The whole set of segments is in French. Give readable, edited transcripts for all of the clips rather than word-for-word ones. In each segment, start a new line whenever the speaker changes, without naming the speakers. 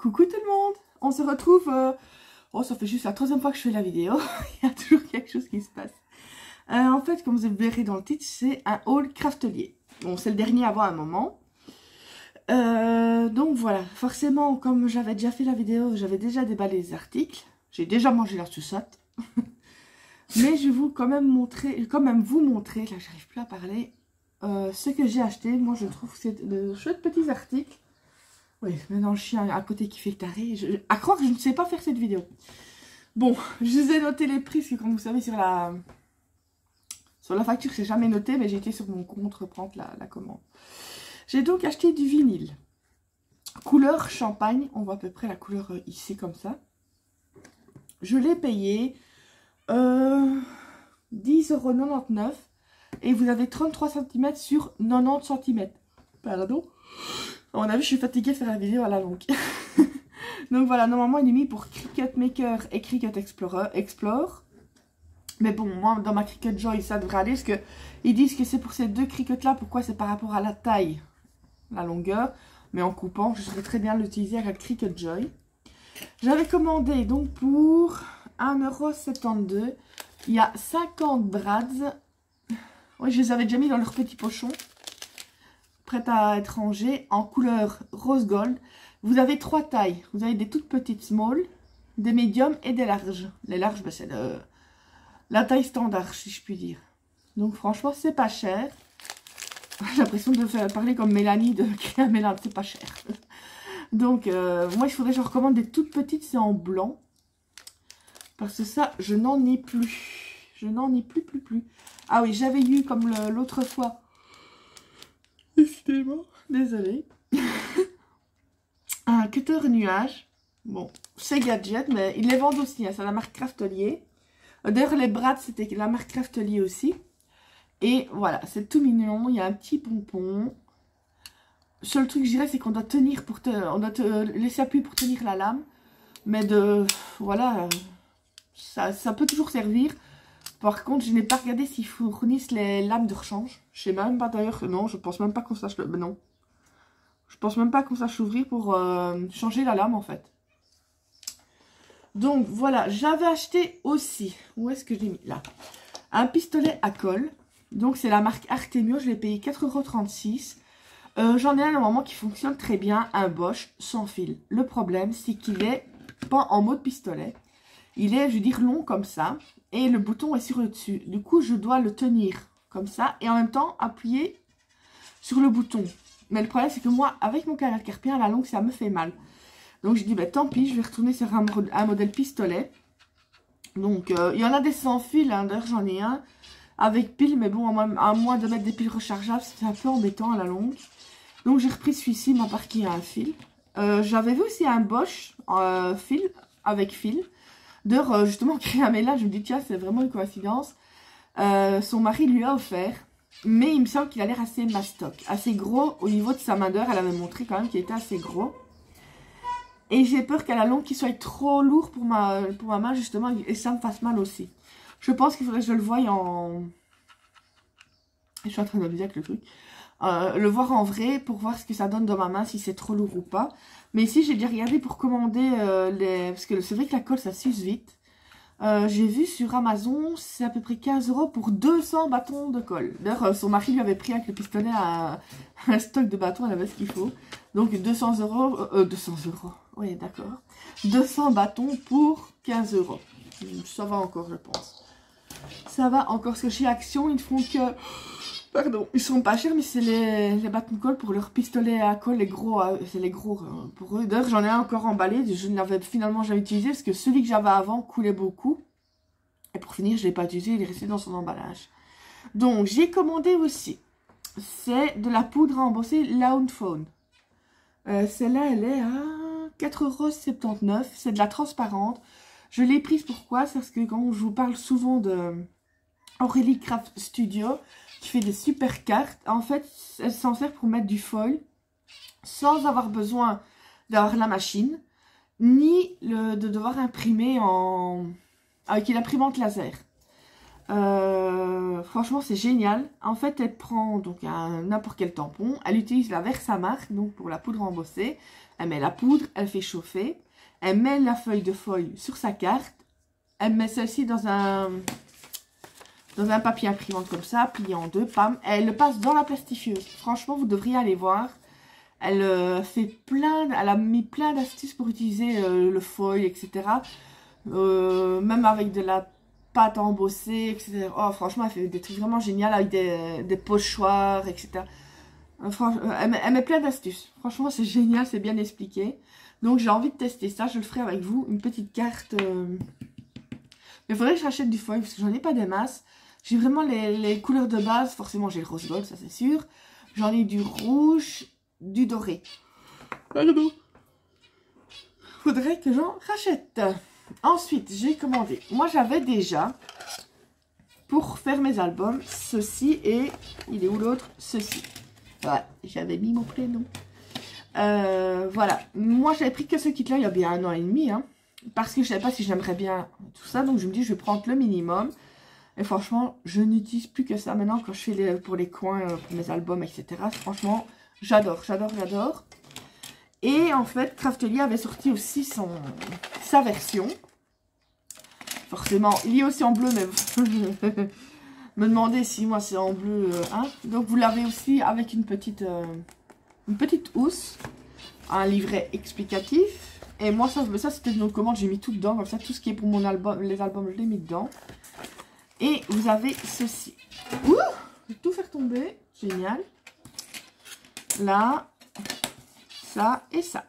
Coucou tout le monde, on se retrouve, oh ça fait juste la troisième fois que je fais la vidéo, il y a toujours quelque chose qui se passe. En fait, comme vous verrez dans le titre, c'est un haul craftelier. Bon, c'est le dernier avant un moment. Donc voilà, forcément, comme j'avais déjà fait la vidéo, j'avais déjà déballé les articles. J'ai déjà mangé la suçote. Mais je vais vous quand même vous montrer, là j'arrive plus à parler, ce que j'ai acheté. Moi je trouve que c'est de chouettes petits articles. Oui, maintenant le chien à côté qui fait le taré. À croire que je ne sais pas faire cette vidéo. Bon, je vous ai noté les prix, parce que comme vous savez sur la facture, c'est jamais noté, mais j'ai été sur mon compte reprendre la commande. J'ai donc acheté du vinyle. Couleur champagne, on voit à peu près la couleur ici comme ça. Je l'ai payé 10,99 € et vous avez 33 cm sur 90 cm. Pardon. On a vu, je suis fatiguée de faire la vidéo à la longue. Donc voilà, normalement il est mis pour Cricut Maker et Cricut Explore. Mais bon, moi dans ma Cricut Joy ça devrait aller parce que ils disent que c'est pour ces deux Cricut là. Pourquoi? C'est par rapport à la taille, la longueur. Mais en coupant, je saurais très bien l'utiliser avec la Cricut Joy. J'avais commandé donc pour 1,72 €. Il y a 50 brads. Oui, je les avais déjà mis dans leur petit pochon. Prête à être rangée en couleur rose gold. Vous avez trois tailles. Vous avez des toutes petites small, des médiums et des larges. Les larges, ben, c'est la taille standard, si je puis dire. Donc franchement, c'est pas cher. J'ai l'impression de faire parler comme Mélanie de Créa Mélane, c'est pas cher. Donc moi, il faudrait que je recommande des toutes petites, c'est en blanc. Parce que ça, je n'en ai plus. Je n'en ai plus. Ah oui, j'avais eu comme l'autre fois. Excusez-moi, désolée. Un cutter nuage. Bon, c'est gadget, mais ils les vendent aussi. Hein, c'est la marque Craftelier. D'ailleurs, les brads, c'était la marque Craftelier aussi. Et voilà, c'est tout mignon. Il y a un petit pompon. Le seul truc, je dirais, c'est qu'on doit tenir on doit laisser appuyer pour tenir la lame. Mais voilà, ça peut toujours servir. Par contre, je n'ai pas regardé s'ils fournissent les lames de rechange. Je sais même pas d'ailleurs. Non, je pense même pas qu'on sache. Non. Je pense même pas qu'on sache ouvrir pour changer la lame en fait. Donc voilà, j'avais acheté aussi. Où est-ce que je l'ai mis? Là. Un pistolet à colle. Donc c'est la marque Artemio. Je l'ai payé 4,36 €. J'en ai un normalement qui fonctionne très bien. Un Bosch sans fil. Le problème, c'est qu'il est pas en mode pistolet. Il est, je veux dire, long comme ça. Et le bouton est sur le dessus. Du coup, je dois le tenir comme ça. Et en même temps, appuyer sur le bouton. Mais le problème, c'est que moi, avec mon canal carpien, à la longue, ça me fait mal. Donc, je dis, bah, tant pis, je vais retourner sur un modèle pistolet. Donc, il y en a des sans fil. Hein. D'ailleurs, j'en ai un avec pile. Mais bon, à moins de mettre des piles rechargeables, c'est un peu embêtant à la longue. Donc, j'ai repris celui-ci, ma part qui a un fil. J'avais vu aussi un Bosch fil avec fil. D'ailleurs, justement, Créamela, je me dis, tiens, c'est vraiment une coïncidence. Son mari lui a offert, mais il me semble qu'il a l'air assez mastoc, assez gros au niveau de sa main d'œuvre. Elle avait montré quand même qu'il était assez gros. Et j'ai peur qu'à la longue, qu'il soit trop lourd pour ma main, justement, et ça me fasse mal aussi. Je pense qu'il faudrait que je le voie en... Je suis en train de me dire avec le truc. Le voir en vrai pour voir ce que ça donne dans ma main, si c'est trop lourd ou pas. Mais ici, j'ai déjà regardé pour commander parce que c'est vrai que la colle, ça s'use vite. J'ai vu sur Amazon, c'est à peu près 15 € pour 200 bâtons de colle. D'ailleurs, son mari lui avait pris avec le pistolet un stock de bâtons, elle avait ce qu'il faut. Donc 200 €, 200 €, oui d'accord. 200 bâtons pour 15 €. Ça va encore, je pense. Ça va encore, parce que chez Action, ils ne font que... Pardon, ils sont pas chers, mais c'est les bâtons de colle pour leur pistolet à colle, les gros, c'est les gros pour eux. D'ailleurs, j'en ai un encore emballé, je ne l'avais finalement jamais utilisé parce que celui que j'avais avant coulait beaucoup. Et pour finir, je ne l'ai pas utilisé, il est resté dans son emballage. Donc, j'ai commandé aussi. C'est de la poudre à embosser Lawnfawn. Celle-là, elle est à 4,79 €. C'est de la transparente. Je l'ai prise pourquoi? C'est parce que quand je vous parle souvent de Aurélie Craft Studio, qui fait des super cartes. En fait, elle s'en sert pour mettre du foil sans avoir besoin d'avoir la machine, ni de devoir imprimer avec une imprimante laser. Franchement, c'est génial. En fait, elle prend donc n'importe quel tampon. Elle utilise la Versamark, donc pour la poudre embossée. Elle met la poudre, elle fait chauffer. Elle met la feuille de foil sur sa carte. Elle met celle-ci dans un papier imprimante comme ça, plié en deux, pam. Elle le passe dans la plastifieuse. Franchement, vous devriez aller voir. Elle elle a mis plein d'astuces pour utiliser le foil, etc. Même avec de la pâte embossée, etc. Oh, franchement, elle fait des trucs vraiment géniaux avec des pochoirs, etc. Elle met plein d'astuces. Franchement, c'est génial, c'est bien expliqué. Donc, j'ai envie de tester ça. Je le ferai avec vous. Une petite carte. Mais il faudrait que je rachète du foil parce que j'en ai pas des masses. J'ai vraiment les couleurs de base. Forcément, j'ai le rose gold, ça c'est sûr. J'en ai du rouge, du doré. Pardon. Faudrait que j'en rachète. Ensuite, j'ai commandé. Moi, j'avais déjà, pour faire mes albums, ceci et... Il est où l'autre? Ceci. Voilà, j'avais mis mon prénom. Voilà. Moi, j'avais pris que ce kit-là il y a bien 1 an et demi. Hein, parce que je ne savais pas si j'aimerais bien tout ça. Donc, je me dis, je vais prendre le minimum. Et franchement, je n'utilise plus que ça maintenant quand je fais pour les coins, pour mes albums, etc. Franchement, j'adore, j'adore, j'adore. Et en fait, Craftelier avait sorti aussi sa version. Forcément, il est aussi en bleu, mais me demandez si moi c'est en bleu. Hein. Donc vous l'avez aussi avec une petite housse, un livret explicatif. Et moi, ça c'était une commande, j'ai mis tout dedans, comme ça, tout ce qui est pour mon album, les albums, je l'ai mis dedans. Et vous avez ceci. Ouh, je vais tout faire tomber, génial. Là. Ça et ça.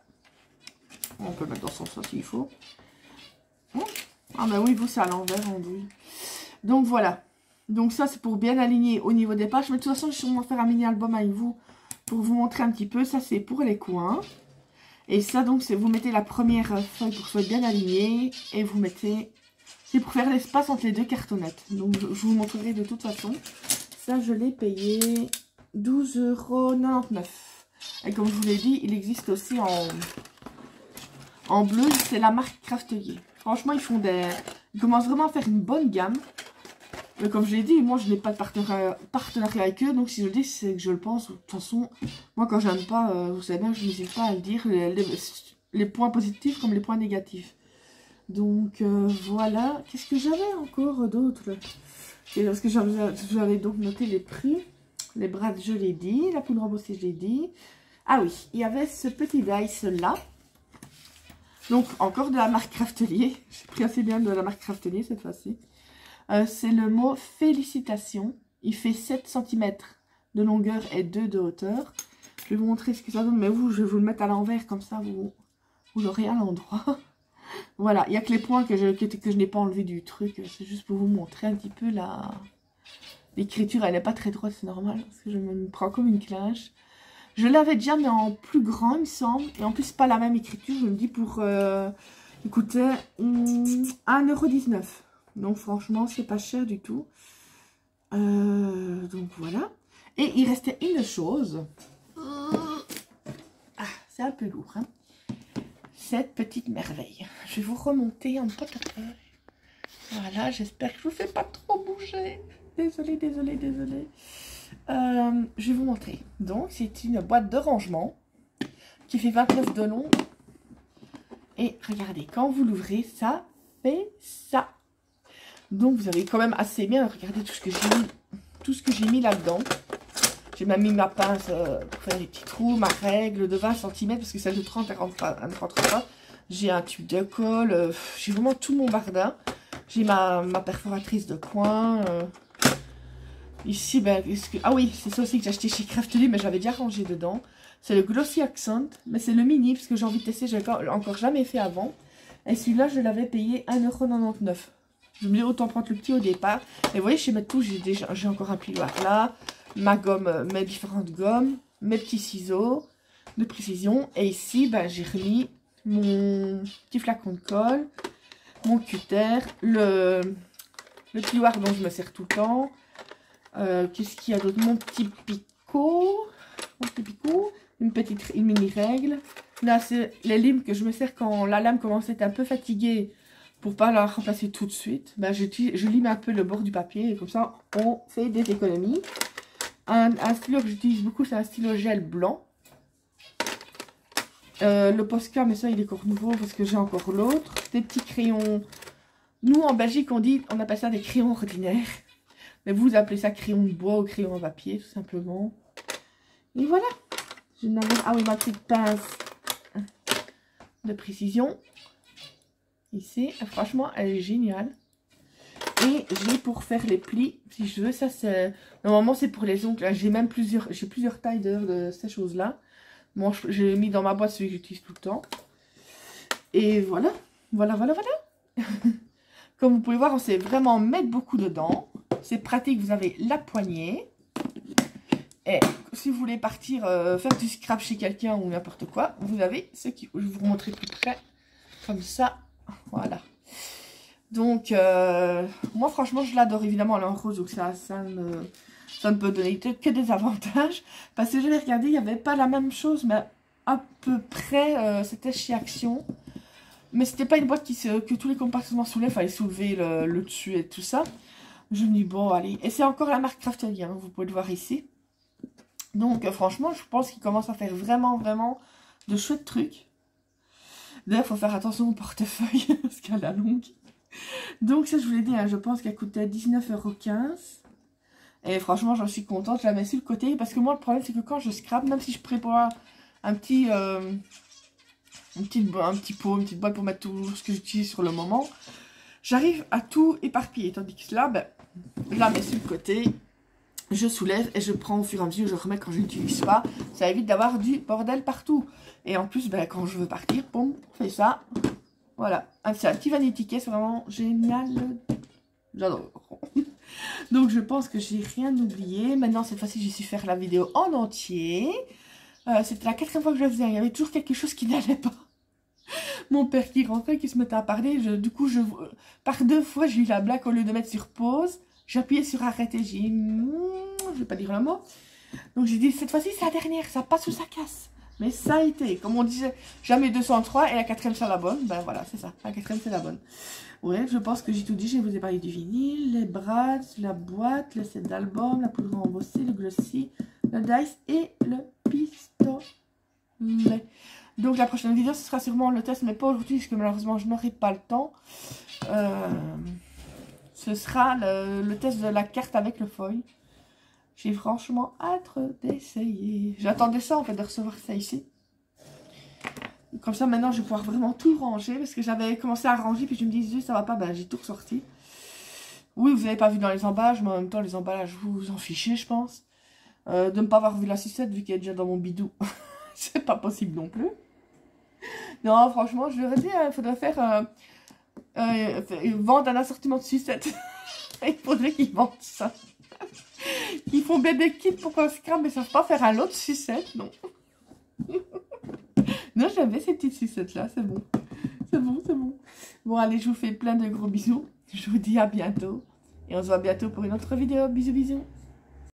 On peut le mettre dans son sens s'il faut. Ah ben oui, vous c'est à l'envers rendu. Donc voilà. Donc ça c'est pour bien aligner au niveau des pages. Mais de toute façon je vais sûrement faire un mini album avec vous pour vous montrer un petit peu. Ça c'est pour les coins. Et ça donc c'est vous mettez la première feuille pour que ce soit bien aligné. Et vous mettez... C'est pour faire l'espace entre les deux cartonnettes. Donc je vous montrerai de toute façon. Ça je l'ai payé 12,99 €. Et comme je vous l'ai dit, il existe aussi en bleu. C'est la marque Craftelier. Franchement, ils commencent vraiment à faire une bonne gamme. Mais comme je l'ai dit, moi, je n'ai pas de partenariat avec eux. Donc, si je le dis, c'est que je le pense. De toute façon, moi, quand je n'aime pas, vous savez bien, je n'hésite pas à le dire. Les points positifs comme les points négatifs. Donc, voilà. Qu'est-ce que j'avais encore d'autre? Parce que j'avais donc noté les prix. Les brades, je l'ai dit. La poudre embossée, je l'ai dit. Ah oui, il y avait ce petit dice là. Donc, encore de la marque Craftelier. J'ai pris assez bien de la marque Craftelier cette fois-ci. C'est le mot félicitations. Il fait 7 cm de longueur et 2 de hauteur. Je vais vous montrer ce que ça donne. Mais vous, je vais vous le mettre à l'envers. Comme ça, vous l'aurez à l'endroit. Voilà, il n'y a que les points que je n'ai pas enlevé du truc. C'est juste pour vous montrer un petit peu l'écriture. Elle n'est pas très droite, c'est normal. Parce que je me prends comme une clinche. Je l'avais déjà, mais en plus grand, il me semble. Et en plus, pas la même écriture. Je me dis pour... écoutez, 1,19 €. Donc, franchement, c'est pas cher du tout. Donc, voilà. Et il restait une chose. Ah, c'est un peu lourd, hein. Cette petite merveille. Je vais vous remonter en portefeuille. Voilà, j'espère que je vous fais pas trop bouger. Désolée, désolée, désolée. Je vais vous montrer. Donc, c'est une boîte de rangement qui fait 29 de long. Et regardez, quand vous l'ouvrez, ça fait ça. Donc, vous avez quand même assez bien. Regardez tout ce que j'ai mis là-dedans. J'ai même mis ma pince pour faire les petits trous, ma règle de 20 cm parce que celle de 30 elle ne rentre pas. J'ai un tube de colle. J'ai vraiment tout mon bardin. J'ai ma perforatrice de coin. Ici, ben, ah oui, c'est ça aussi que j'ai acheté chez Craftelier, mais j'avais déjà rangé dedans. C'est le Glossy Accent, mais c'est le mini, parce que j'ai envie de tester, je l'avais encore jamais fait avant. Et celui-là, je l'avais payé 1,99 €. Je me dis, autant prendre le petit au départ. Et vous voyez, chez mes tout, j'ai encore un plioir là, ma gomme, mes différentes gommes, mes petits ciseaux de précision. Et ici, ben, j'ai remis mon petit flacon de colle, mon cutter, le plioir dont je me sers tout le temps. Qu'est-ce qu'il y a d'autre? Mon petit picot, une mini règle. Là, c'est les limes que je me sers quand la lame commence à être un peu fatiguée pour pas la remplacer tout de suite, ben je lime un peu le bord du papier et comme ça on fait des économies. Un stylo que j'utilise beaucoup, c'est un stylo gel blanc. Le Posca, mais ça il est encore nouveau parce que j'ai encore l'autre. Des petits crayons. Nous en Belgique on appelle ça des crayons ordinaires. Mais vous appelez ça crayon de bois ou crayon en papier tout simplement. Et voilà. Ah oui, ma petite pince de précision. Ici, franchement, elle est géniale. Et j'ai pour faire les plis, si je veux, ça c'est... Normalement, c'est pour les ongles. J'ai même plusieurs tailles de ces choses-là. Moi, j'ai mis dans ma boîte celui que j'utilise tout le temps. Et voilà. Voilà. Comme vous pouvez voir, on sait vraiment mettre beaucoup dedans. C'est pratique, vous avez la poignée. Et si vous voulez partir faire du scrap chez quelqu'un ou n'importe quoi, vous avez ce qui... Je vais vous montrer plus près. Comme ça. Voilà. Donc, moi franchement, je l'adore évidemment en rose. Donc ça ne peut donner que des avantages. Parce que je l'ai regardé, il n'y avait pas la même chose, mais à peu près, c'était chez Action. Mais c'était pas une boîte que tous les compartiments soulevaient. Il fallait soulever le dessus et tout ça. Je me dis, bon, allez. Et c'est encore la marque Craftelly, hein, vous pouvez le voir ici. Donc, franchement, je pense qu'il commence à faire vraiment de chouettes trucs. D'ailleurs, il faut faire attention au portefeuille, parce qu'elle est longue. Donc, ça, je vous l'ai dit, hein, je pense qu'elle coûtait 19,15 €. Et franchement, j'en suis contente. Je la mets sur le côté. Parce que moi, le problème, c'est que quand je scrape, même si je prépare un petit pot, une petite boîte pour mettre tout ce que j'utilise sur le moment, j'arrive à tout éparpiller. Tandis que là, ben, je la mets sur le côté. Je soulève et je prends au fur et à mesure, je remets quand je n'utilise pas. Ça évite d'avoir du bordel partout. Et en plus, ben, quand je veux partir, boum, on fait ça. Voilà. C'est un petit vanity case, c'est vraiment génial. J'adore. Donc, je pense que j'ai rien oublié. Maintenant, cette fois-ci, j'ai su faire la vidéo en entier. C'était la 4e fois que je le faisais. Il y avait toujours quelque chose qui n'allait pas. Mon père qui rentrait, qui se mettait à parler. Du coup, par 2 fois, j'ai eu la blague au lieu de mettre sur pause. J'appuyais sur arrêt et j'ai dit, je vais pas dire le mot. Donc j'ai dit, cette fois-ci, c'est la dernière, ça passe ou ça casse. Mais ça a été, comme on disait, jamais 203 et la 4e c'est la bonne. Ben voilà, c'est ça, la 4e c'est la bonne. Ouais, je pense que j'ai tout dit, je vous ai parlé du vinyle, les brads, la boîte, le set d'album, la poudre embossée, le glossy, le dice et le pistolet. Donc la prochaine vidéo, ce sera sûrement le test, mais pas aujourd'hui, parce que malheureusement, je n'aurai pas le temps. Ce sera le test de la carte avec le foil. J'ai franchement hâte d'essayer. J'attendais ça en fait, de recevoir ça ici. Comme ça maintenant je vais pouvoir vraiment tout ranger. Parce que j'avais commencé à ranger puis je me disais ça va pas, ben j'ai tout ressorti. Oui, vous n'avez pas vu dans les emballages, mais en même temps les emballages vous en fichez je pense. De ne pas avoir vu la sucette vu qu'elle est déjà dans mon bidou. C'est pas possible non plus. Non franchement je le redis, il faudrait faire... vendre un assortiment de sucettes. Il faudrait qu'ils vendent ça. Ils font bien des kits pour qu'on scrap, mais ils savent pas faire un lot de sucettes, non. Non, j'avais ces petites sucettes là, c'est bon. C'est bon. Bon, allez, je vous fais plein de gros bisous. Je vous dis à bientôt. Et on se voit bientôt pour une autre vidéo. Bisous.